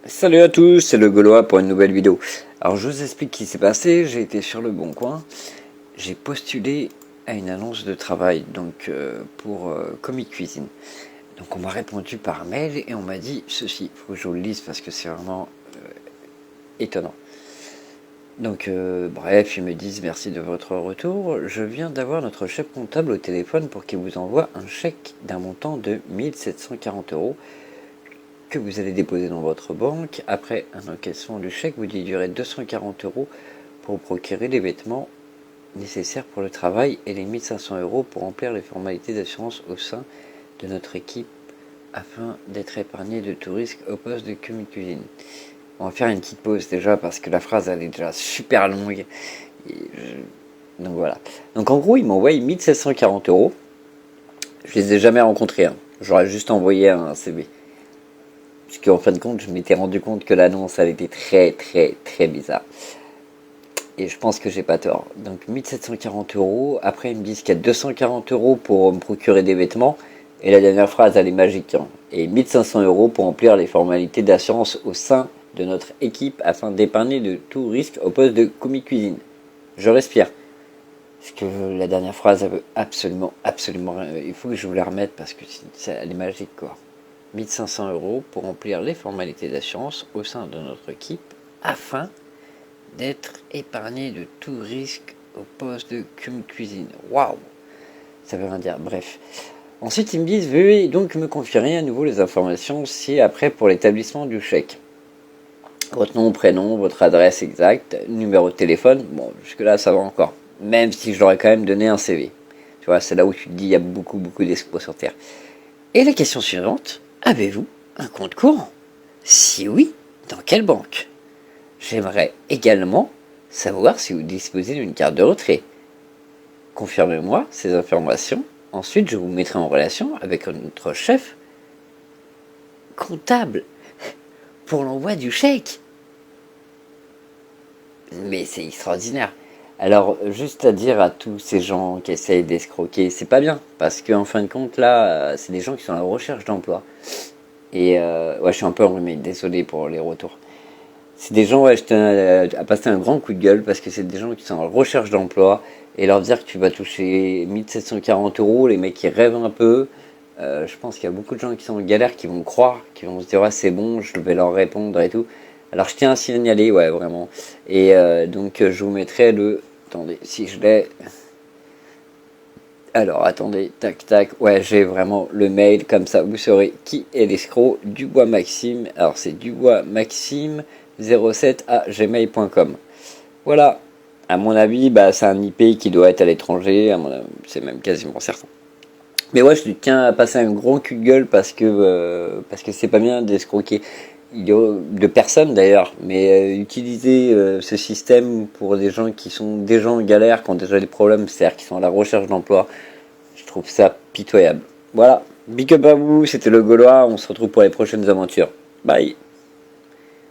Salut à tous, c'est le Gaulois pour une nouvelle vidéo. Alors je vous explique ce qui s'est passé, j'ai été sur le Bon Coin, j'ai postulé à une annonce de travail pour Comic Cuisine. Donc on m'a répondu par mail et on m'a dit ceci, il faut que je vous le lise parce que c'est vraiment étonnant. Bref, ils me disent merci de votre retour, je viens d'avoir notre chef comptable au téléphone pour qu'il vous envoie un chèque d'un montant de 1740 € que vous allez déposer dans votre banque. Après un encaissement du chèque, vous déduirez 240 € pour procurer les vêtements nécessaires pour le travail et les 1500 € pour remplir les formalités d'assurance au sein de notre équipe afin d'être épargné de tout risque au poste de Comic Cuisine. On va faire une petite pause déjà parce que la phrase elle est déjà super longue. Donc voilà. Donc en gros, ils m'ont envoyé 1740 €. Je les ai jamais rencontrés. J'aurais juste envoyé un CV. Parce qu'en fin de compte, je m'étais rendu compte que l'annonce, elle était très bizarre. Et je pense que j'ai pas tort. Donc 1740 €. Après, ils me disent qu'il y a 240 € pour me procurer des vêtements. Et la dernière phrase, elle est magique. Et 1500 € pour remplir les formalités d'assurance au sein de notre équipe afin d'épargner de tout risque au poste de Comic Cuisine. Je respire. Parce que la dernière phrase, elle veut absolument. Il faut que je vous la remette parce que elle est magique, quoi. 1500 € pour remplir les formalités d'assurance au sein de notre équipe afin d'être épargné de tout risque au poste de cuisine. Waouh, ça veut rien dire, bref. Ensuite, ils me disent, veuillez donc me confirmer à nouveau les informations ci-après pour l'établissement du chèque. Votre nom, prénom, votre adresse exacte, numéro de téléphone. Bon, jusque-là, ça va encore. Même si je leur ai quand même donné un CV. Tu vois, c'est là où tu te dis, il y a beaucoup d'espoir sur Terre. Et la question suivante, avez-vous un compte courant? Si oui, dans quelle banque? J'aimerais également savoir si vous disposez d'une carte de retrait. Confirmez-moi ces informations. Ensuite, je vous mettrai en relation avec notre chef comptable pour l'envoi du chèque. Mais c'est extraordinaire. Alors, juste à dire à tous ces gens qui essayent d'escroquer, c'est pas bien. Parce qu'en fin de compte, là, c'est des gens qui sont à la recherche d'emploi. Et ouais, je suis un peu enrhumé, désolé pour les retours. C'est des gens, ouais, je tiens à passer un grand coup de gueule parce que c'est des gens qui sont en recherche d'emploi et leur dire que tu vas toucher 1740 €, les mecs qui rêvent un peu. Je pense qu'il y a beaucoup de gens qui sont en galère qui vont croire, qui vont se dire ouais, c'est bon, je vais leur répondre et tout. Alors je tiens à signaler, ouais, vraiment. Et je vous mettrai le. Attendez, si je l'ai. Alors attendez, tac, ouais, j'ai vraiment le mail, comme ça vous saurez qui est l'escroc. Dubois Maxime, alors c'est Dubois Maxime 07@gmail.com. Voilà, à mon avis, c'est un IP qui doit être à l'étranger, c'est même quasiment certain. Mais ouais, je tiens à passer un gros cul de gueule parce que c'est pas bien d'escroquer de personnes d'ailleurs, mais utiliser ce système pour des gens qui sont déjà en galère, qui ont déjà des problèmes, c'est-à-dire qui sont à la recherche d'emploi, je trouve ça pitoyable. Voilà, big up à vous, c'était le Gaulois, on se retrouve pour les prochaines aventures. Bye.